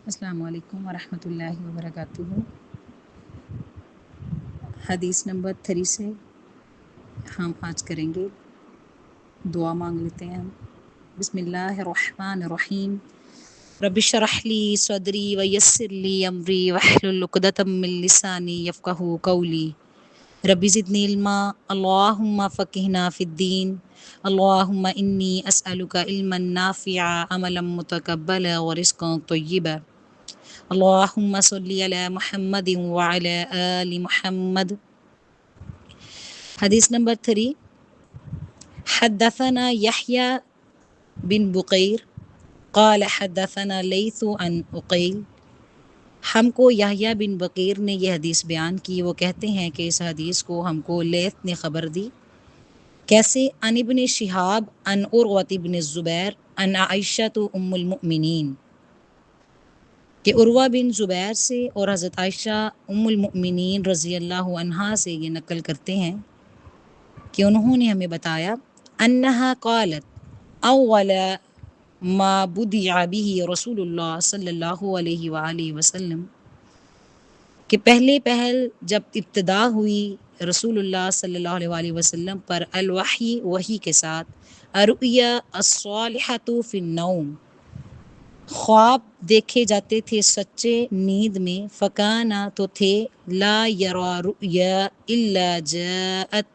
السلام علیکم ورحمۃ اللہ وبرکاتہ۔ حدیث نمبر 3 سے ہم آج کریں گے، دعا مانگ لیتے ہیں ہم۔ بسم اللہ الرحمن الرحیم۔ رب اشرح لی صدری ویسر لی امری واحلل عقدۃ من لسانی یفقہوا قولی۔ رب زدنی علما، اللہم فقہنا فی الدین، اللہم انی اسألک علما نافعا، عملا متقبلا ورزقا طیبا۔ اللہم صلی علی محمد وعلی آل محمد۔ حدیث نمبر 3۔ حدثنا یحییٰ بن بقیر قال حدثنا لیث عن عقیل۔ ہم کو یحییٰ بن بقیر نے یہ حدیث بیان کی، وہ کہتے ہیں کہ اس حدیث کو ہم کو لیث نے خبر دی۔ کیسے؟ عن ابن شہاب عن عروۃ بن الزبیر عن عائشہ ام المؤمنین، کہ عروہ بن زبیر سے اور حضرت عائشہ ام المؤمنین رضی اللہ عنہا سے یہ نقل کرتے ہیں کہ انہوں نے ہمیں بتایا، انہا قالت اول ما بدع به رسول اللہ صلی اللہ علیہ وآلہ وسلم، کہ پہل جب ابتدا ہوئی رسول اللہ صلی اللہ علیہ وآلہ وسلم پر الوحی، وحی کے ساتھ، الرؤیا الصالحۃ فی النوم، خواب دیکھے جاتے تھے سچے نیند میں، فکانا تو تھے، لا یرا رؤیا الا جاءت،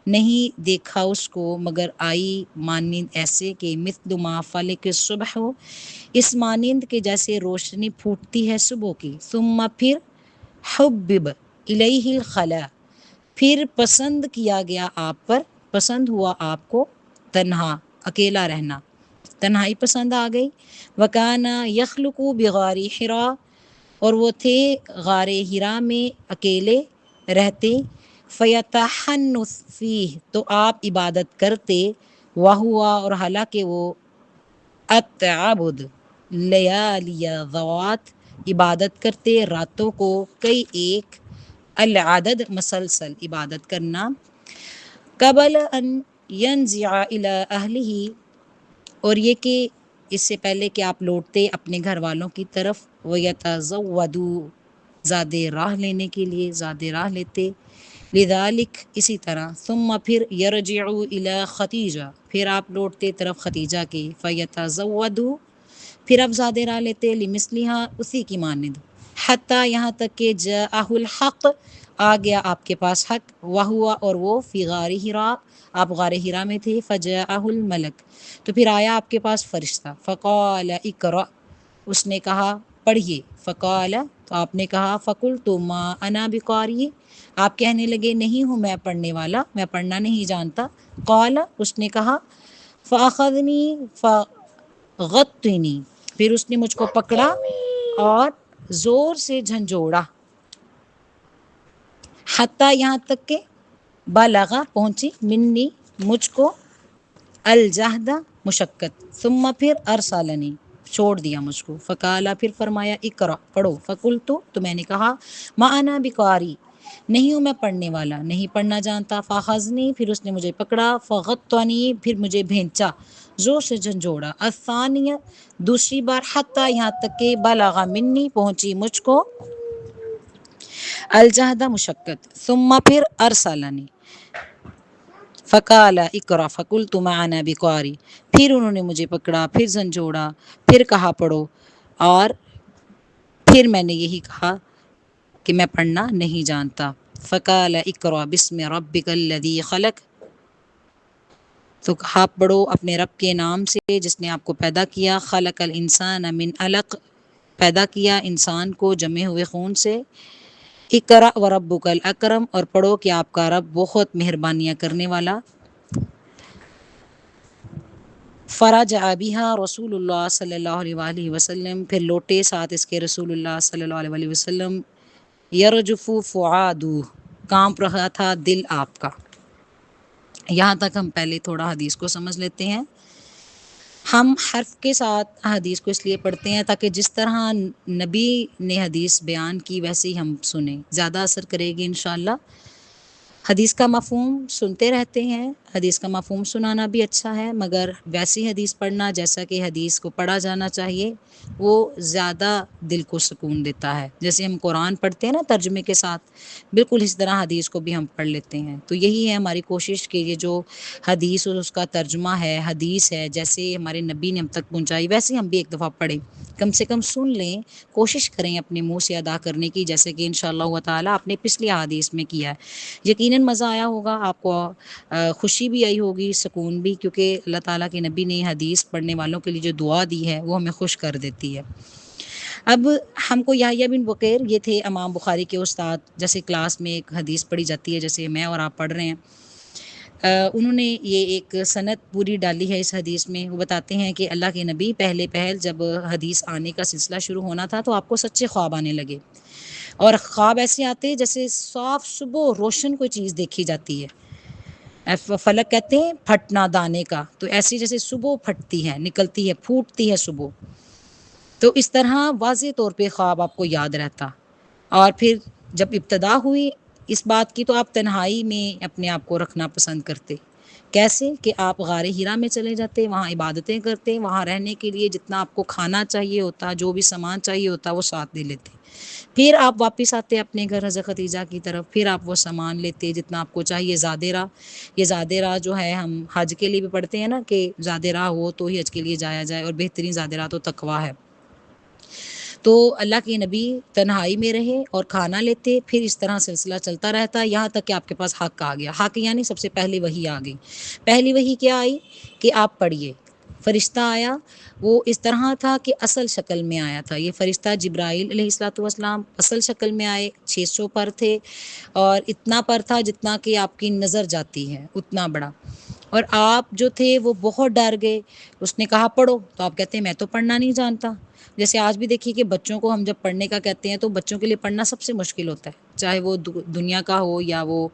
نہیں دیکھا اس کو مگر آئی مانند ایسے کہ مثل ما فلق الصبح ہو، اس مانند کے جیسے روشنی پھوٹتی ہے صبح کی، ثم پھر حبب الیہ الخلا، پھر پسند کیا گیا آپ پر، پسند ہوا آپ کو تنہا اکیلا رہنا، تنہائی پسند آ گئی۔ وکانا یخلق بغار حرا، اور وہ تھے غار حرا میں اکیلے رہتے، فیتحنث فیہ، تو آپ عبادت کرتے، وہوا، اور حالانکہ وہ، التعبد لیالی ذوات، عبادت کرتے راتوں کو کئی ایک، العدد مسلسل عبادت کرنا، قبل ان ینزع الی اہلہ، اور یہ کہ اس سے پہلے کہ آپ لوٹتے اپنے گھر والوں کی طرف، وَيَتَزَوَّدُوا، زیادہ راہ لینے کے لیے زیادہ راہ لیتے، لذالک، اسی طرح، ثم پھر یرجعوا الی ختیجہ، پھر آپ لوٹتے طرف ختیجہ کے، فَيَتَزَوَّدُوا، پھر آپ زیادہ راہ لیتے، لمثلہا، اسی کی مانند، حتیٰ، یہاں تک کہ جاءہ الحق، آ گیا آپ کے پاس حق، وہوا، اور وہ، فی غار حرا، آپ غار حرا میں تھے، فجاءہ الملک، تو پھر آیا آپ کے پاس فرشتہ، فقال اقرأ، اس نے کہا پڑھیے، فقال، تو آپ نے کہا، فقلت ما انا بقاری، آپ کہنے لگے نہیں ہوں میں پڑھنے والا، میں پڑھنا نہیں جانتا، قال، اس نے کہا، فاخذنی فغطنی، پھر اس نے مجھ کو پکڑا اور زور سے جھنجھوڑا، حتیٰ، یہاں تک کہ، بلغا، پہنچی، منی، مجھ کو، الجہد، مشقت، ثم پھر ارسلنی، چھوڑ دیا مجھ کو، فقالا، پھر فرمایا، اقرأ، پڑھو، فقلت، تو میں نے کہا، ما انا بقاری، نہیں ہوں میں پڑھنے والا، نہیں پڑھنا جانتا، فاخذنی، پھر اس نے مجھے پکڑا، فغطنی، پھر مجھے بھینچا، زور سے جھنجھوڑا، الثانیہ، دوسری بار، حتیٰ، یہاں تک کہ، بلغ منی، پہنچی مجھ کو، الجہد، مشقت، ثم پھر ارسلنی، فقال اقرأ، فقلت ما انا بقاری، پھر انہوں نے مجھے پکڑا، پھر جھنجھوڑا، پھر کہا پڑھو، اور پھر میں نے یہی کہا کہ میں پڑھنا نہیں جانتا، فقال اقرأ بسم ربک الذی خلق، تو کہا پڑھو اپنے رب کے نام سے جس نے آپ کو پیدا کیا، خلق الانسان من علق، پیدا کیا انسان کو جمے ہوئے خون سے، اقرأ وربک الاکرم، اور پڑھو کہ آپ کا رب بہت مہربانیاں کرنے والا۔ فرجع بها رسول اللہ صلی اللہ علیہ وآلہ وسلم، پھر لوٹے ساتھ اس کے رسول اللہ صلی اللہ علیہ وآلہ وسلم، یرجف فؤادہ، کانپ رہا تھا دل آپ کا۔ یہاں تک ہم پہلے تھوڑا حدیث کو سمجھ لیتے ہیں۔ ہم حرف کے ساتھ حدیث کو اس لیے پڑھتے ہیں تاکہ جس طرح نبی نے حدیث بیان کی ویسے ہی ہم سنیں، زیادہ اثر کرے گی انشاءاللہ۔ حدیث کا مفہوم سنتے رہتے ہیں، حدیث کا مفہوم سنانا بھی اچھا ہے، مگر ویسی حدیث پڑھنا جیسا کہ حدیث کو پڑھا جانا چاہیے وہ زیادہ دل کو سکون دیتا ہے۔ جیسے ہم قرآن پڑھتے ہیں نا ترجمے کے ساتھ، بالکل اس طرح حدیث کو بھی ہم پڑھ لیتے ہیں۔ تو یہی ہے ہماری کوشش کہ یہ جو حدیث اور اس کا ترجمہ ہے، حدیث ہے، جیسے ہمارے نبی نے ہم تک پہنچائی ویسے ہم بھی ایک دفعہ پڑھیں، کم سے کم سن لیں، کوشش کریں اپنے منہ سے ادا کرنے کی، جیسے کہ انشاءاللہ تعالیٰ آپ نے پچھلی حدیث میں کیا ہے۔ یقیناً مزہ آیا ہوگا آپ کو، خوشی بھی آئی ہوگی، سکون بھی، کیونکہ اللہ تعالیٰ کے نبی نے حدیث پڑھنے والوں کے لیے جو دعا دی ہے وہ ہمیں خوش کر دیتی ہے۔ اب ہم کو یحییٰ بن بکیر، یہ تھے امام بخاری کے استاد، جیسے کلاس میں ایک حدیث پڑھی جاتی ہے جیسے میں اور آپ پڑھ رہے ہیں، انہوں نے یہ ایک سند پوری ڈالی ہے اس حدیث میں۔ وہ بتاتے ہیں کہ اللہ کے نبی پہل جب حدیث آنے کا سلسلہ شروع ہونا تھا تو آپ کو سچے خواب آنے لگے، اور خواب ایسے آتے جیسے صاف صبح روشن کوئی چیز دیکھی جاتی ہے، فلک کہتے ہیں پھٹنا دانے کا، تو ایسی جیسے صبح پھٹتی ہے، نکلتی ہے، پھوٹتی ہے صبح، تو اس طرح واضح طور پہ خواب آپ کو یاد رہتا۔ اور پھر جب ابتدا ہوئی اس بات کی تو آپ تنہائی میں اپنے آپ کو رکھنا پسند کرتے، کیسے کہ آپ غار ہیرا میں چلے جاتے، وہاں عبادتیں کرتے، وہاں رہنے کے لیے جتنا آپ کو کھانا چاہیے ہوتا، جو بھی سامان چاہیے ہوتا وہ ساتھ لے لیتے، پھر آپ واپس آتے اپنے گھر حضرت خدیجہ کی طرف، پھر آپ وہ سامان لیتے جتنا آپ کو چاہیے، زادِ راہ، یہ زادِ راہ جو ہے ہم حج کے لیے بھی پڑھتے ہیں نا کہ زادِ راہ ہو تو ہی حج کے لیے جایا جائے، اور بہترین زادِ راہ تو تقویٰ ہے۔ تو اللہ کے نبی تنہائی میں رہے اور کھانا لیتے، پھر اس طرح سلسلہ چلتا رہتا یہاں تک کہ آپ کے پاس حق آ گیا۔ حق یعنی سب سے پہلی وحی آ گئی۔ پہلی وحی کیا آئی کہ آپ پڑھیے، فرشتہ آیا، وہ اس طرح تھا کہ اصل شکل میں آیا تھا، یہ فرشتہ جبرائیل علیہ الصلوۃ والسلام اصل شکل میں آئے، 600 پر تھے، اور اتنا پر تھا جتنا کہ آپ کی نظر جاتی ہے، اتنا بڑا، اور آپ جو تھے وہ بہت ڈر گئے۔ اس نے کہا پڑھو، تو آپ کہتے ہیں میں تو پڑھنا نہیں جانتا۔ جیسے آج بھی دیکھیے کہ بچوں کو ہم جب پڑھنے کا کہتے ہیں تو بچوں کے لیے پڑھنا سب سے مشکل ہوتا ہے، چاہے وہ دنیا کا ہو یا وہ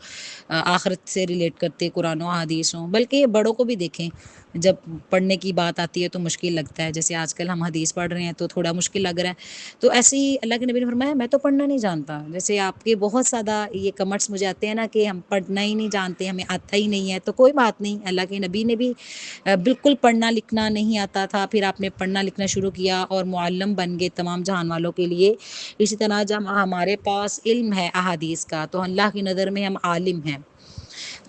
آخرت سے ریلیٹ کرتے قرآن و حدیث ہوں، بلکہ بڑوں کو بھی دیکھیں جب پڑھنے کی بات آتی ہے تو مشکل لگتا ہے، جیسے آج کل ہم حدیث پڑھ رہے ہیں تو تھوڑا مشکل لگ رہا ہے۔ تو ایسے ہی اللہ کے نبی نے فرمایا میں تو پڑھنا نہیں جانتا۔ جیسے آپ کے بہت زیادہ یہ کمنٹس مجھے آتے ہیں نا کہ ہم پڑھنا ہی نہیں جانتے، ہمیں آتا ہی نہیں ہے، تو کوئی بات نہیں، اللہ کے نبی نے بھی بالکل پڑھنا لکھنا نہیں آتا تھا، پھر آپ نے پڑھنا لکھنا شروع کیا اور معلم بن گئے تمام جہان والوں کے لیے۔ اسی طرح جب ہمارے پاس علم ہے احادیث کا تو اللہ کی نظر میں ہم عالم ہیں۔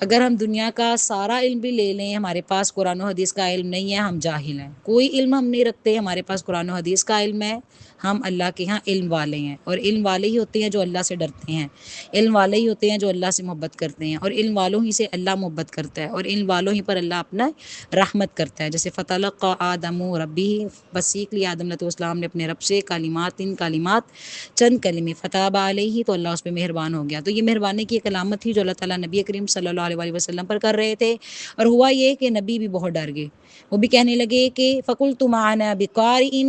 اگر ہم دنیا کا سارا علم بھی لے لیں، ہمارے پاس قرآن و حدیث کا علم نہیں ہے، ہم جاہل ہیں، کوئی علم ہم نہیں رکھتے، ہمارے پاس قرآن و حدیث کا علم ہے، ہم اللہ کے ہاں علم والے ہیں، اور علم والے ہی ہوتے ہیں جو اللہ سے ڈرتے ہیں، علم والے ہی ہوتے ہیں جو اللہ سے محبت کرتے ہیں، اور علم والوں ہی سے اللہ محبت کرتا ہے، اور علم والوں ہی پر اللہ اپنا رحمت کرتا ہے۔ جیسے فتلقى آدم ربه، بس سیکھ لیا آدم علیہ السلام نے اپنے رب سے کلمات، ان کلمات، چند کلمے، فتاب علیہ، تو اللہ اس پہ مہربان ہو گیا۔ تو یہ مہربانی کی ایک علامت تھی جو اللہ تعالیٰ نبی کریم صلی اللہ علیہ وسلم پر کر رہے تھے، اور ہوا یہ کہ نبی بھی بہت ڈر گئے، وہ بھی کہنے لگے کہ فقلت ما انا بقارئ،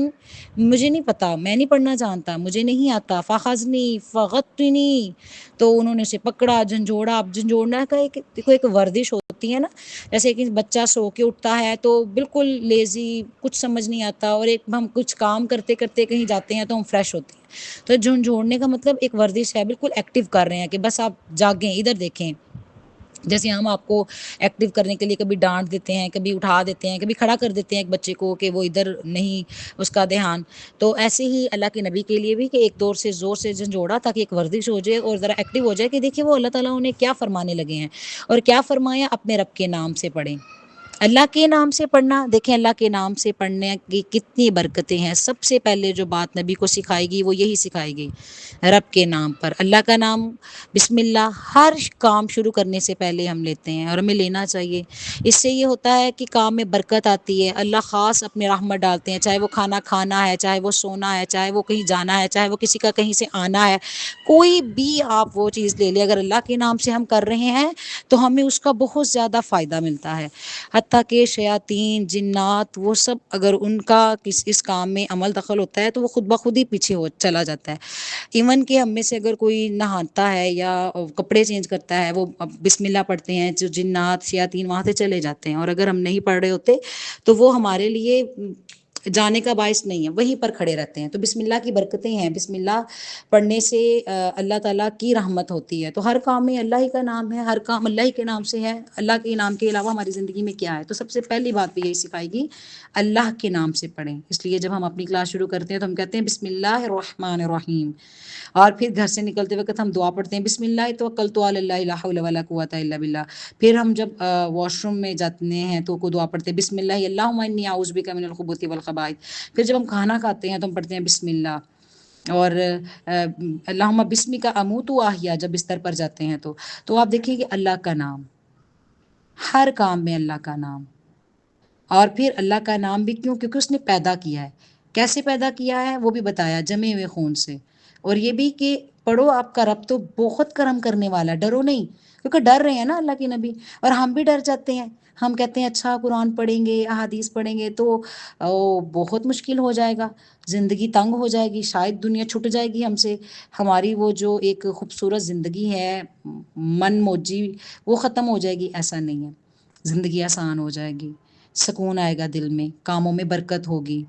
مجھے نہیں پتا، میں نہیں پڑھنا جانتا، مجھے نہیں آتا، فاخذنی فغطنی، تو انہوں نے اسے پکڑا، جھنجھوڑا۔ اب جھنجھوڑنا کا ایک ورزش ہوتی ہے نا، جیسے کہ بچہ سو کے اٹھتا ہے تو بالکل لیزی، کچھ سمجھ نہیں آتا، اور ایک ہم کچھ کام کرتے کرتے کہیں جاتے ہیں تو ہم فریش ہوتے ہیں، تو جھنجھوڑنے کا مطلب ایک ورزش ہے، بالکل ایکٹیو کر رہے ہیں کہ بس آپ جاگیں، ادھر دیکھیں۔ جیسے ہم آپ کو ایکٹیو کرنے کے لیے کبھی ڈانٹ دیتے ہیں، کبھی اٹھا دیتے ہیں، کبھی کھڑا کر دیتے ہیں ایک بچے کو کہ وہ ادھر نہیں اس کا دھیان، تو ایسے ہی اللہ کے نبی کے لیے بھی کہ ایک دور سے زور سے جھنجھوڑا تاکہ ایک ورزش ہو جائے اور ذرا ایکٹیو ہو جائے کہ دیکھیں وہ اللہ تعالیٰ انہیں کیا فرمانے لگے ہیں، اور کیا فرمایا، اپنے رب کے نام سے پڑھیں۔ اللہ کے نام سے پڑھنا، دیکھیں اللہ کے نام سے پڑھنے کی کتنی برکتیں ہیں۔ سب سے پہلے جو بات نبی کو سکھائے گی وہ یہی سکھائے گی، رب کے نام پر، اللہ کا نام، بسم اللہ، ہر کام شروع کرنے سے پہلے ہم لیتے ہیں اور ہمیں لینا چاہیے۔ اس سے یہ ہوتا ہے کہ کام میں برکت آتی ہے، اللہ خاص اپنے رحمت ڈالتے ہیں، چاہے وہ کھانا کھانا ہے، چاہے وہ سونا ہے، چاہے وہ کہیں جانا ہے، چاہے وہ کسی کا کہیں سے آنا ہے، کوئی بھی آپ وہ چیز لے لیں، اگر اللہ کے نام سے ہم کر رہے ہیں تو ہمیں اس کا بہت زیادہ فائدہ ملتا ہے۔ حتیٰ کہ شیاطین، جنات، وہ سب اگر ان کا اس کام میں عمل دخل ہوتا ہے تو وہ خود بخود ہی پیچھے چلا جاتا ہے۔ ایون کہ ہم میں سے اگر کوئی نہاتا ہے یا کپڑے چینج کرتا ہے، وہ بسم اللہ پڑھتے ہیں، جو جنات شیاطین وہاں سے چلے جاتے ہیں، اور اگر ہم نہیں پڑھ رہے ہوتے تو وہ ہمارے لیے جانے کا باعث نہیں ہے، وہیں پر کھڑے رہتے ہیں۔ تو بسم اللہ کی برکتیں ہیں، بسم اللہ پڑھنے سے اللہ تعالیٰ کی رحمت ہوتی ہے۔ تو ہر کام میں اللہ ہی کا نام ہے، ہر کام اللہ ہی کے نام سے ہے، اللہ کے نام کے علاوہ ہماری زندگی میں کیا ہے؟ تو سب سے پہلی بات بھی یہی سکھائے گی، اللہ کے نام سے پڑھیں۔ اس لیے جب ہم اپنی کلاس شروع کرتے ہیں تو ہم کہتے ہیں بسم اللہ الرحمن الرحیم، اور پھر گھر سے نکلتے وقت ہم دعا پڑھتے ہیں بسم اللہ توکلت علی اللہ لا حول ولا قوۃ الا باللہ۔ پھر ہم جب واش روم میں جاتے ہیں تو کو دعا پڑھتے ہیں بسم اللہ اللہم انی اعوذ بک من الخبث والخبائث۔ پھر جب ہم کھانا کھاتے ہیں تو ہم پڑھتے ہیں بسم اللہ، اور اللہم بسمک اموت و احیا جب بستر پر جاتے ہیں تو آپ دیکھیں کہ اللہ کا نام، ہر کام میں اللہ کا نام۔ اور پھر اللہ کا نام بھی کیوں؟ کیونکہ اس نے پیدا کیا ہے۔ کیسے پیدا کیا ہے وہ بھی بتایا، جمے ہوئے خون سے۔ اور یہ بھی کہ پڑھو آپ کا رب تو بہت کرم کرنے والا، ڈرو نہیں، کیونکہ ڈر رہے ہیں نا اللہ کے نبی، اور ہم بھی ڈر جاتے ہیں۔ ہم کہتے ہیں اچھا قرآن پڑھیں گے، احادیث پڑھیں گے تو بہت مشکل ہو جائے گا، زندگی تنگ ہو جائے گی، شاید دنیا چھٹ جائے گی ہم سے، ہماری وہ جو ایک خوبصورت زندگی ہے من موجی وہ ختم ہو جائے گی۔ ایسا نہیں ہے، زندگی آسان ہو جائے گی، سکون آئے گا دل میں، کاموں میں برکت ہوگی۔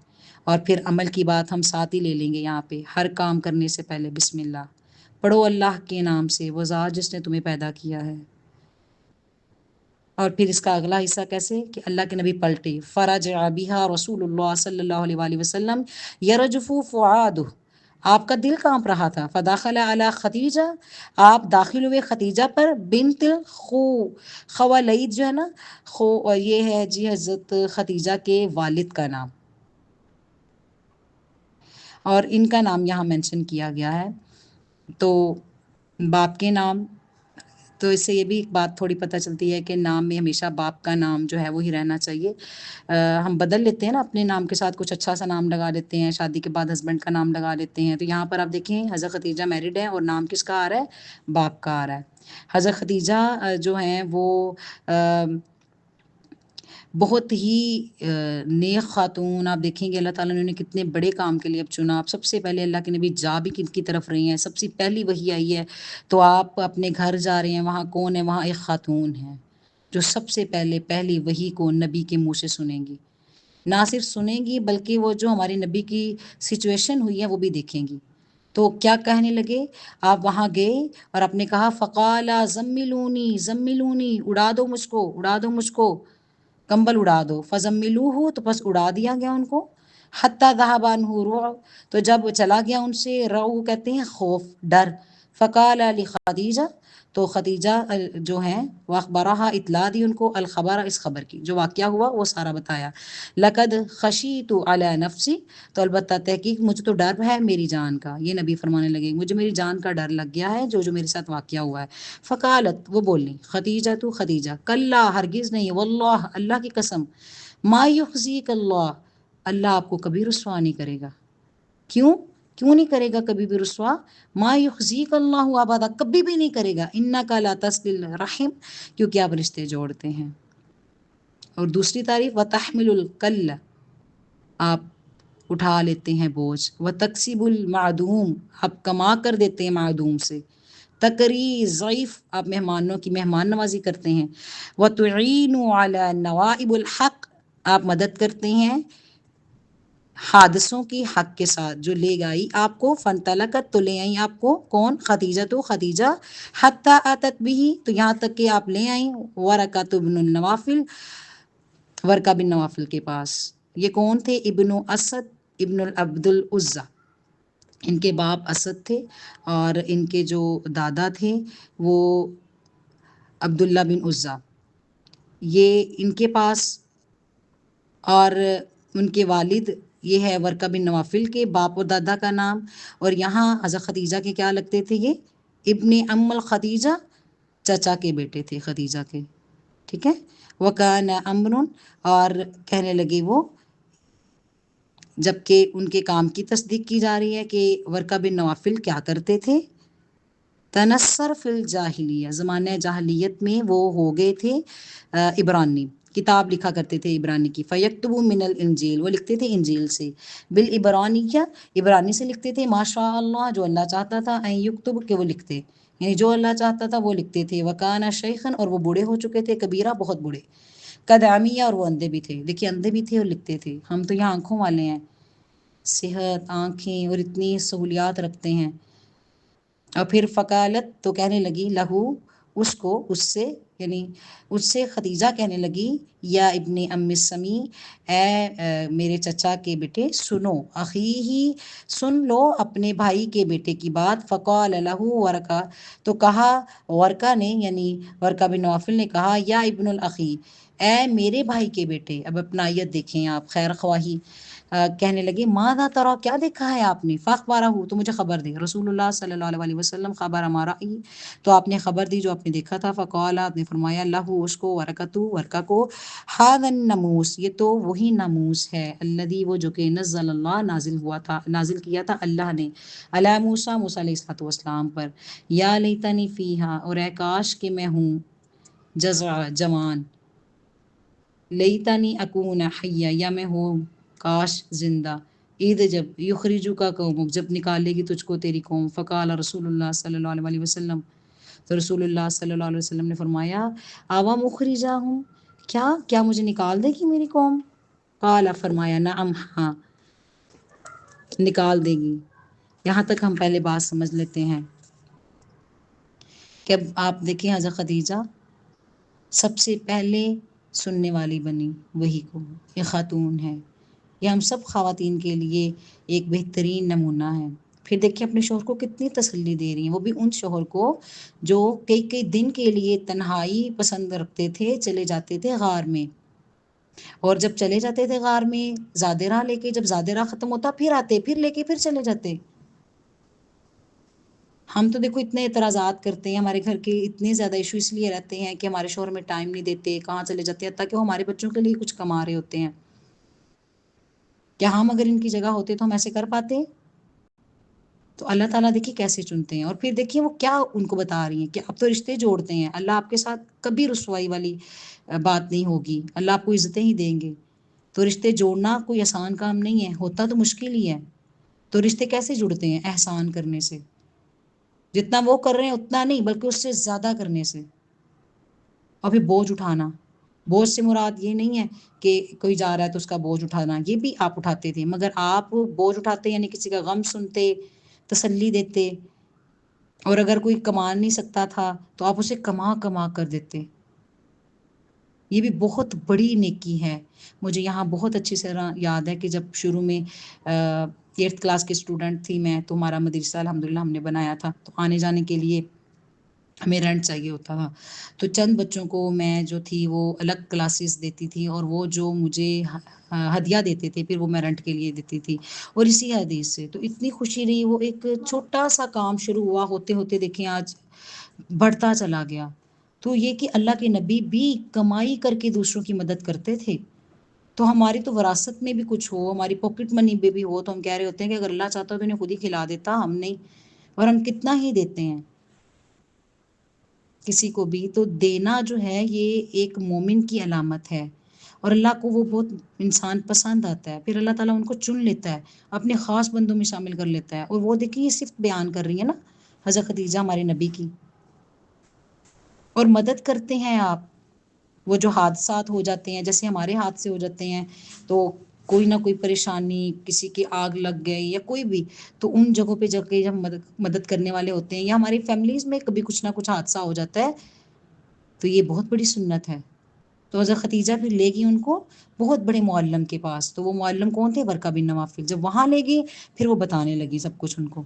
اور پھر عمل کی بات ہم ساتھ ہی لے لیں گے یہاں پہ، ہر کام کرنے سے پہلے بسم اللہ پڑھو اللہ کے نام سے، وہ ذات جس نے تمہیں پیدا کیا ہے۔ اور پھر اس کا اگلا حصہ کیسے کہ اللہ کے نبی پلٹے، فرجع بها رسول اللہ صلی اللہ علیہ وآلہ وسلم یرجف فؤادہ، آپ کا دل کانپ رہا تھا، فداخل علی خدیجہ، آپ داخل ہوئے خدیجہ پر، بنت خوالید جو ہے نا، یہ ہے جی حضرت خدیجہ کے والد کا نام، اور ان کا نام یہاں مینشن کیا گیا ہے۔ تو باپ کے نام، تو اس سے یہ بھی ایک بات تھوڑی پتہ چلتی ہے کہ نام میں ہمیشہ باپ کا نام جو ہے وہی رہنا چاہیے۔ ہم بدل لیتے ہیں نا اپنے نام کے ساتھ، کچھ اچھا سا نام لگا لیتے ہیں، شادی کے بعد ہسبینڈ کا نام لگا لیتے ہیں۔ تو یہاں پر آپ دیکھیں حضرت خدیجہ میرڈ ہے اور نام کس کا آ رہا ہے؟ باپ کا آ رہا ہے۔ حضرت خدیجہ جو ہیں وہ بہت ہی نیک خاتون، آپ دیکھیں گے اللہ تعالیٰ نے انہیں کتنے بڑے کام کے لیے اب چنا۔ آپ سب سے پہلے اللہ کے نبی جا بھی کن کی طرف رہی ہیں، سب سے پہلی وحی آئی ہے، تو آپ اپنے گھر جا رہے ہیں، وہاں کون ہے؟ وہاں ایک خاتون ہے جو سب سے پہلے پہلی وحی کو نبی کے منہ سے سنیں گی، نہ صرف سنیں گی بلکہ وہ جو ہمارے نبی کی سچویشن ہوئی ہے وہ بھی دیکھیں گی۔ تو کیا کہنے لگے؟ آپ وہاں گئے اور آپ نے کہا فقالا زملونی زملونی، اڑا دو مجھ کو، اڑا دو مجھ کو، کمبل اڑا دو، فزملوہ، تو بس اڑا دیا گیا ان کو، حتی ذہب عنہ رعب، تو جب چلا گیا ان سے، رعو کہتے ہیں خوف، ڈر، فقال لخدیجہ، تو خدیجہ جو ہیں واخبرہا، اطلاع دی ان کو، الخبر، اس خبر کی، جو واقعہ ہوا وہ سارا بتایا، لقد خشیت علی نفسی، تو البتہ تحقیق مجھے تو ڈر ہے میری جان کا، یہ نبی فرمانے لگے مجھے میری جان کا ڈر لگ گیا ہے جو میرے ساتھ واقعہ ہوا ہے۔ فقالت، وہ بولی، خدیجہ تو خدیجہ، کلا، ہرگز نہیں، واللہ، اللہ کی قسم، ما یخزیک اللہ، اللہ آپ کو کبھی رسوا نہیں کرے گا۔ کیوں نہیں کرے گا کبھی بھی رسوا؟ ما یخزیک اللہ ابدا، کبھی بھی نہیں کرے گا، انک لا تصل الرحم، کیونکہ آپ رشتے جوڑتے ہیں۔ اور دوسری تعریف، وتحمل الکل، آپ اٹھا لیتے ہیں بوجھ، وتکسب المعدوم، آپ کما کر دیتے ہیں معدوم سے، تقری ضعیف، آپ مہمانوں کی مہمان نوازی کرتے ہیں، وتعین علی نوائب الحق، آپ مدد کرتے ہیں حادثوں کی حق کے ساتھ، جو لے گئی آپ کو، فانطلقت، تو لے آئیں آپ کو، کون؟ خدیجہ، تو خدیجہ، حتی اتت بھی، تو یہاں تک کہ آپ لے آئیں، ورقۃ بن النوافل، ورقہ بن نوافل کے پاس۔ یہ کون تھے؟ ابن اسد ابن عبد العزیٰ، ان کے باپ اسد تھے اور ان کے جو دادا تھے وہ عبداللہ بن عزیٰ، یہ ان کے پاس، اور ان کے والد یہ ہے ورقہ بن نوافل کے باپ و دادا کا نام، اور یہاں حضرت خدیجہ کے کیا لگتے تھے؟ یہ ابن ام الخدیجہ، چچا کے بیٹے تھے خدیجہ کے، ٹھیک ہے۔ وکان امر، اور کہنے لگے وہ، جبکہ ان کے کام کی تصدیق کی جا رہی ہے کہ ورقہ بن نوافل کیا کرتے تھے، تنصر فی الجاہلیہ، زمانہ جاہلیت میں وہ ہو گئے تھے عبرانی، کتاب لکھا کرتے تھے عبرانی کی، فیکتب من الانجیل، وہ لکھتے تھے انجیل سے، بالعبرانیہ، عبرانی سے لکھتے تھے، ما شاء اللہ، جو اللہ چاہتا تھا، ان یکتب، کہ وہ لکھتے، یعنی جو اللہ چاہتا تھا وہ لکھتے تھے، وکانا شیخا، اور وہ بوڑھے ہو چکے تھے، کبیرہ، بہت بوڑھے، قدامیہ، اور وہ اندھے بھی تھے. دیکھیے اندھے بھی تھے اور لکھتے تھے. ہم تو یہاں آنکھوں والے ہیں، صحت، آنکھیں اور اتنی سہولیات رکھتے ہیں. اور پھر فقالت، تو کہنے لگی، لہو، اس کو، اس سے، یعنی اس سے خدیجہ کہنے لگی، یا ابن ام سمی، اے میرے چچا کے بیٹے، سنو، اخی ہی، سن لو اپنے بھائی کے بیٹے کی بات. فقال لہو ورقہ، تو کہا ورقہ نے، یعنی ورقہ بن نوفل نے کہا، یا ابن الاخی، اے میرے بھائی کے بیٹے. اب اپنائیت دیکھیں آپ، خیر خواہی. کہنے لگے، ماذا ترا، کیا دیکھا ہے آپ نے؟ فاخبارہ، تو مجھے خبر دے. رسول اللہ صلی اللہ علیہ وسلم خبر ہمارا، تو آپ نے خبر دی جو آپ نے دیکھا تھا. فقال، آپ نے فرمایا، لہو، اس کو، ورقتو، ورقہ کو، ھذا الناموس، یہ تو وہی ناموس ہے، الذی، وہ جو کہ نزل اللہ، نازل ہوا تھا، نازل کیا تھا اللہ نے، علی موسیٰ، موسیٰ علیہ السلام پر. یا لیتنی فیہا، اور اے کاش کہ میں ہوں جزع، جوان. لیتنی اکون حیا، یا میں ہوں کاش زندہ. عید، جب یخرجو کا قوم، جب نکالے گی تجھ کو تیری قوم. فقال رسول اللہ صلی اللہ علیہ وسلم، تو رسول اللہ صلی اللہ علیہ وسلم نے فرمایا، آوا مخرجہ ہوں، کیا مجھے نکال دے گی میری قوم؟ قال، فرمایا، نعم، ہاں، نکال دے گی. یہاں تک ہم پہلے بات سمجھ لیتے ہیں کہ اب آپ دیکھیں حضرت خدیجہ سب سے پہلے سننے والی بنی وہی کو، یہ خاتون ہے. یہ ہم سب خواتین کے لیے ایک بہترین نمونہ ہے. پھر دیکھیں اپنے شوہر کو کتنی تسلی دے رہی ہیں، وہ بھی ان شوہر کو جو کئی دن کے لیے تنہائی پسند رکھتے تھے، چلے جاتے تھے غار میں، اور جب چلے جاتے تھے غار میں زیادہ راہ لے کے، جب زیادہ راہ ختم ہوتا پھر آتے، پھر لے کے پھر چلے جاتے. ہم تو دیکھو اتنے اعتراضات کرتے ہیں، ہمارے گھر کے اتنے زیادہ ایشو اس لیے رہتے ہیں کہ ہمارے شوہر میں ٹائم نہیں دیتے، کہاں چلے جاتے ہیں، تاکہ وہ ہمارے بچوں کے لیے کچھ کما رہے ہوتے ہیں. کیا ہم اگر ان کی جگہ ہوتے تو ہم ایسے کر پاتے؟ تو اللہ تعالیٰ دیکھیے کیسے چنتے ہیں. اور پھر دیکھیے وہ کیا ان کو بتا رہی ہیں کہ اب تو رشتے جوڑتے ہیں، اللہ آپ کے ساتھ کبھی رسوائی والی بات نہیں ہوگی، اللہ آپ کو عزتیں ہی دیں گے. تو رشتے جوڑنا کوئی آسان کام نہیں ہے، ہوتا تو مشکل ہی ہے. تو رشتے کیسے جڑتے ہیں؟ احسان کرنے سے. جتنا وہ کر رہے ہیں اتنا نہیں، بلکہ اس سے زیادہ کرنے سے. اور پھر بوجھ اٹھانا، بوجھ سے مراد یہ نہیں ہے کہ کوئی جا رہا ہے تو اس کا بوجھ اٹھانا، یہ بھی آپ اٹھاتے تھے، مگر آپ بوجھ اٹھاتے یعنی کسی کا غم سنتے، تسلی دیتے. اور اگر کوئی کما نہیں سکتا تھا تو آپ اسے کما کما کر دیتے. یہ بھی بہت بڑی نیکی ہے. مجھے یہاں بہت اچھی طرح یاد ہے کہ جب شروع میں 8th کلاس کی اسٹوڈنٹ تھی میں، تو ہمارا مدرسہ الحمدللہ ہم نے بنایا تھا، تو آنے جانے کے لیے ہمیں رینٹ چاہیے ہوتا تھا. تو چند بچوں کو میں جو تھی وہ الگ کلاسز دیتی تھی، اور وہ جو مجھے ہدیہ دیتے تھے پھر وہ میں رینٹ کے لیے دیتی تھی. اور اسی حدیث سے تو اتنی خوشی رہی، وہ ایک چھوٹا سا کام شروع ہوا، ہوتے ہوتے دیکھیں آج بڑھتا چلا گیا. تو یہ کہ اللہ کے نبی بھی کمائی کر کے دوسروں کی مدد کرتے تھے. تو ہماری تو وراثت میں بھی کچھ ہو، ہماری پاکٹ منی میں بھی ہو، تو ہم کہہ رہے ہوتے ہیں کہ اگر اللہ چاہتا تو انہیں خود ہی کھلا دیتا، ہم نہیں. اور ہم کتنا ہی دیتے ہیں کسی کو بھی. تو دینا جو ہے یہ ایک مومن کی علامت ہے، اور اللہ کو وہ بہت انسان پسند آتا ہے. پھر اللہ تعالیٰ ان کو چن لیتا ہے، اپنے خاص بندوں میں شامل کر لیتا ہے. اور وہ دیکھیں یہ صرف بیان کر رہی ہے نا حضرت خدیجہ ہمارے نبی کی. اور مدد کرتے ہیں آپ. وہ جو حادثات ہو جاتے ہیں، جیسے ہمارے ہاتھ سے ہو جاتے ہیں، تو کوئی نہ کوئی پریشانی، کسی کی آگ لگ گئی یا کوئی بھی، تو ان جگہوں پہ جا کے جب مدد کرنے والے ہوتے ہیں، یا ہماری فیملیز میں کبھی کچھ نہ کچھ حادثہ ہو جاتا ہے، تو یہ بہت بڑی سنت ہے. تو حضرت ختیجہ پھر لے گئی ان کو بہت بڑے معلم کے پاس. تو وہ معلم کون تھے؟ ورقہ بن نوفل. جب وہاں لے گئی پھر وہ بتانے لگی سب کچھ ان کو.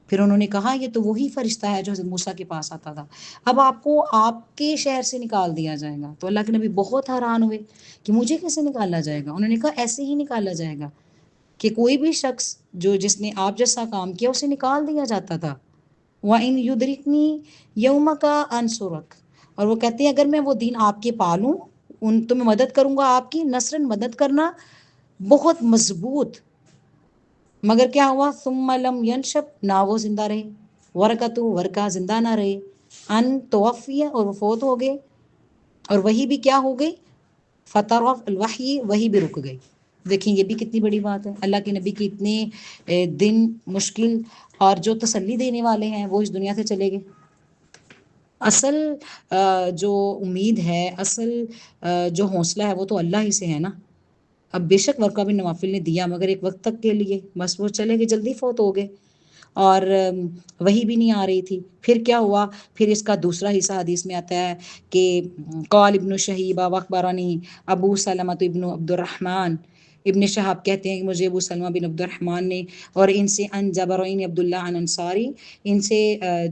پھر انہوں نے کہا یہ تو وہی فرشتہ ہے جو حضرت موسیٰ کے پاس آتا تھا، اب آپ کو آپ کے شہر سے نکال دیا جائے گا. تو اللہ کے نبی بہت حیران ہوئے کہ مجھے کیسے نکالا جائے گا؟ انہوں نے کہا ایسے ہی نکالا جائے گا کہ کوئی بھی شخص جس نے آپ جیسا کام کیا اسے نکال دیا جاتا تھا. وَإِن يُدْرِكْنِي يَوْمَكَ أَنْصُرَكَ، اور وہ کہتے ہیں اگر میں وہ دین آپ کے پالوں تو میں مدد کروں گا آپ کی. نصرن، مدد کرنا بہت مضبوط. مگر کیا ہوا؟ ثم لم ینشب، نہ وہ زندہ رہے. ورقہ، ورقہ زندہ نہ رہے. ان توفیہ، اور وہ فوت ہو گئے. اور وہی بھی کیا ہو گئی؟ فطرف الوحی، وہی بھی رک گئی. دیکھیں یہ بھی کتنی بڑی بات ہے. اللہ کے نبی کی اتنے دن مشکل اور جو تسلی دینے والے ہیں وہ اس دنیا سے چلے گئے. اصل جو امید ہے، اصل جو حوصلہ ہے وہ تو اللہ ہی سے ہے نا۔ اب بے شک ورقہ بن نوافل نے دیا مگر ایک وقت تک کے لیے، بس وہ چلے گئے، جلدی فوت ہو گئے، اور وہی بھی نہیں آ رہی تھی۔ پھر کیا ہوا؟ پھر اس کا دوسرا حصہ حدیث میں آتا ہے کہ قال ابن شہیبہ واخبرنی ابو سلمۃ ابن عبد الرحمن، ابن شہاب کہتے ہیں کہ مجھے ابو سلمہ بن عبد الرحمن نے، اور ان سے ان جبرین عبداللہ عن انصاری، ان سے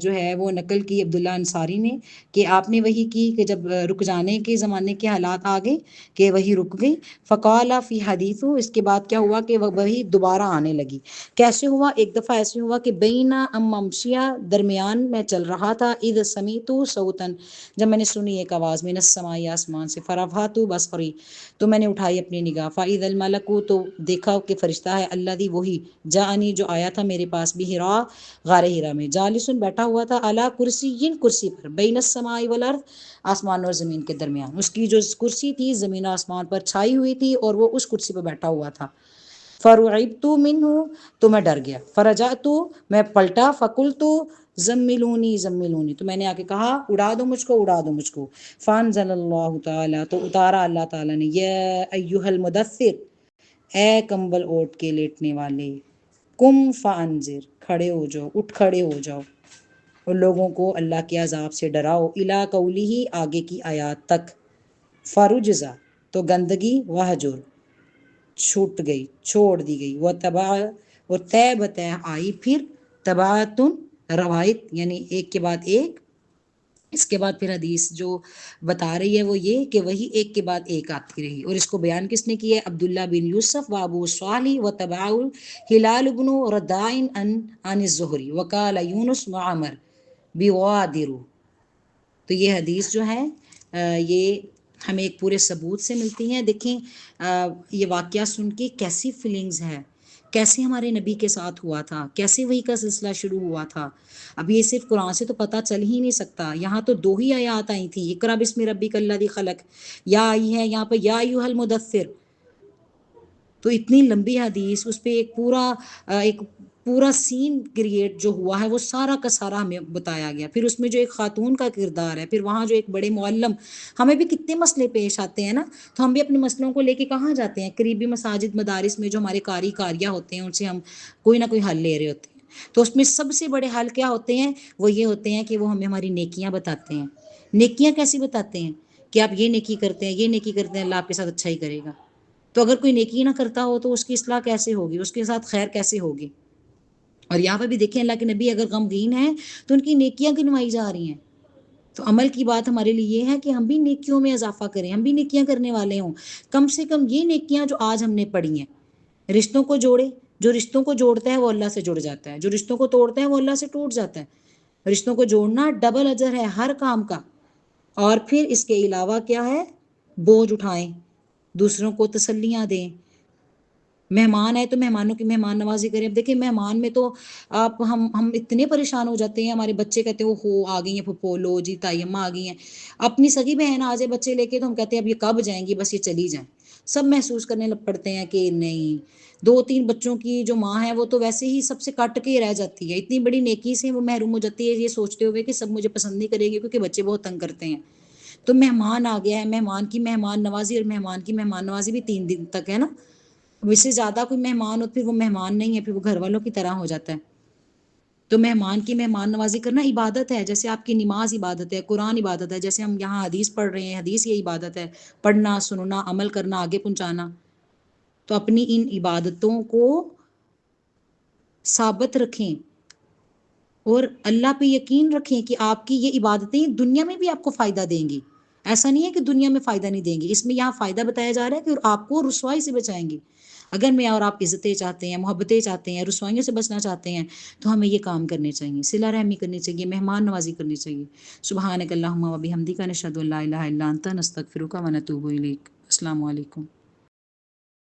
جو ہے وہ نقل کی عبداللہ انصاری نے کہ آپ نے وہی کی کہ جب رک جانے کے زمانے کے حالات آ گئے کہ وہی رک گئی، فقال فی حدیث، اس کے بعد کیا ہوا کہ وہی دوبارہ آنے لگی۔ کیسے ہوا؟ ایک دفعہ ایسے ہوا کہ بینا ام ممشیا، درمیان میں چل رہا تھا، اذ سمیت صوتن، جب میں نے سنی ایک آواز، من السماء، آسمان سے، فرفعت بصری، تو میں نے اٹھائی اپنی نگاہ، فاذا الملک، تو دیکھا کہ فرشتہ ہے، الذی، وہی، جاءنی، جو آیا تھا میرے پاس، بحرا، غار ہرا میں، جالسن، بیٹھا ہوا تھا، علی کرسی، کرسی پر، بین السماء والارض، آسمان اور زمین کے درمیان، اس کی جو کرسی تھی زمین و آسمان پر چھائی ہوئی تھی اور وہ اس کرسی پہ بیٹھا ہوا تھا۔ فرعبت منہ، تو میں ڈر گیا، فرجعت، میں پلٹا، فقلت زملونی زملونی، تو میں نے آ کے کہا اڑا دو مجھ کو، اڑا دو مجھ کو، فانزل اللہ تعالیٰ، تو اتارا اللہ تعالیٰ نے، یا ایھا المدثر، اے کمبل اوٹ کے لیٹنے والے، قم فانذر، کھڑے ہو جاؤ، اٹھ کھڑے ہو جاؤ، اور لوگوں کو اللہ کے عذاب سے ڈراؤ، الی قولہ، آگے کی آیات تک، فرجزا، تو گندگی، وہجر، چھوٹ گئی، چھوڑ دی گئی، وہ تبع، اور طے بطے آئی، پھر تبعتن، روایت، یعنی ایک کے بعد ایک۔ اس کے بعد پھر حدیث جو بتا رہی ہے وہ یہ کہ وہی ایک کے بعد ایک آتی رہی، اور اس کو بیان کس نے کیا ہے؟ عبداللہ بن یوسف و ابو صالح و تبع ہلال بن ردائن عن الزہری وقال یونس معمر بوادر۔ تو یہ حدیث جو ہے یہ ہمیں ایک پورے ثبوت سے ملتی ہیں۔ دیکھیں یہ واقعہ سن کے کیسی فیلنگز ہے، کیسے ہمارے نبی کے ساتھ ہوا تھا، کیسے وہی کا سلسلہ شروع ہوا تھا۔ اب یہ صرف قرآن سے تو پتہ چل ہی نہیں سکتا، یہاں تو 2 ہی آیات آئی تھی، اقرأ بسم ربک الذی خلق، یا آئی ہے یہاں پہ یا ایھا المدثر، تو اتنی لمبی حدیث، اس پہ ایک پورا سین کریٹ جو ہوا ہے وہ سارا کا سارا ہمیں بتایا گیا۔ پھر اس میں جو ایک خاتون کا کردار ہے، پھر وہاں جو ایک بڑے معلم، ہمیں بھی کتنے مسئلے پیش آتے ہیں نا، تو ہم بھی اپنے مسئلوں کو لے کے کہاں جاتے ہیں؟ قریبی مساجد مدارس میں جو ہمارے قاری قاریہ ہوتے ہیں ان سے ہم کوئی نہ کوئی حل لے رہے ہوتے ہیں، تو اس میں سب سے بڑے حل کیا ہوتے ہیں؟ وہ یہ ہوتے ہیں کہ وہ ہمیں ہماری نیکیاں بتاتے ہیں۔ نیکیاں کیسی بتاتے ہیں؟ کہ آپ یہ نیکی کرتے ہیں، یہ نیکی کرتے ہیں، اللہ آپ کے ساتھ اچھا ہی کرے گا۔ تو اگر کوئی نیکی نہ کرتا ہو تو اس کی اصلاح کیسے ہوگی؟ اس کے ساتھ خیر کیسے ہوگی؟ اور یہاں پہ بھی دیکھیں اللہ کے نبی اگر غمگین ہیں تو ان کی نیکیاں گنوائی جا رہی ہیں۔ تو عمل کی بات ہمارے لیے یہ ہے کہ ہم بھی نیکیوں میں اضافہ کریں، ہم بھی نیکیاں کرنے والے ہوں، کم سے کم یہ نیکیاں جو آج ہم نے پڑھی ہیں، رشتوں کو جوڑے، جو رشتوں کو جوڑتا ہے وہ اللہ سے جڑ جاتا ہے، جو رشتوں کو توڑتا ہے وہ اللہ سے ٹوٹ جاتا ہے۔ رشتوں کو جوڑنا ڈبل اجر ہے ہر کام کا۔ اور پھر اس کے علاوہ کیا ہے؟ بوجھ اٹھائیں، دوسروں کو تسلیاں دیں، مہمان آئے تو مہمانوں کی مہمان نوازی کریں۔ اب دیکھیں مہمان میں تو آپ ہم اتنے پریشان ہو جاتے ہیں، ہمارے بچے کہتے ہیں ہو آ گئی ہیں پھپھو، لو جی تائی اماں آ گئی ہیں، اپنی سگی بہن آ جائے بچے لے کے تو ہم کہتے ہیں اب یہ کب جائیں گی، بس یہ چلی جائیں۔ سب محسوس کرنے لگ پڑتے ہیں کہ نہیں، 2-3 بچوں کی جو ماں ہے وہ تو ویسے ہی سب سے کٹ کے رہ جاتی ہے، اتنی بڑی نیکی سے وہ محروم ہو جاتی ہے، یہ سوچتے ہوئے کہ سب مجھے پسند نہیں کرے گی کیونکہ بچے بہت تنگ کرتے ہیں۔ تو مہمان آ گیا ہے، مہمان کی مہمان نوازی، اور مہمان کی مہمان نوازی بھی 3 دن تک ہے نا، اس سے زیادہ کوئی مہمان ہو پھر وہ مہمان نہیں ہے، پھر وہ گھر والوں کی طرح ہو جاتا ہے۔ تو مہمان کی مہمان نوازی کرنا عبادت ہے، جیسے آپ کی نماز عبادت ہے، قرآن عبادت ہے، جیسے ہم یہاں حدیث پڑھ رہے ہیں، حدیث یہ عبادت ہے، پڑھنا، سننا، عمل کرنا، آگے پہنچانا۔ تو اپنی ان عبادتوں کو ثابت رکھیں اور اللہ پہ یقین رکھیں کہ آپ کی یہ عبادتیں دنیا میں بھی آپ کو فائدہ دیں گی۔ ایسا نہیں ہے کہ دنیا میں فائدہ نہیں دیں گی، اس میں یہاں فائدہ بتایا جا رہا ہے کہ آپ کو رسوائی سے بچائیں گی۔ اگر میں اور آپ عزتیں چاہتے ہیں، محبتیں چاہتے ہیں، رسوائیوں سے بچنا چاہتے ہیں تو ہمیں یہ کام کرنے چاہیے، صلہ رحمی کرنی چاہیے، مہمان نوازی کرنی چاہیے۔ سبحانک اللہم و بحمدک، نشہد ان لا الہ الا انت، نستغفرک و نتوب الیک۔ السلام علیکم۔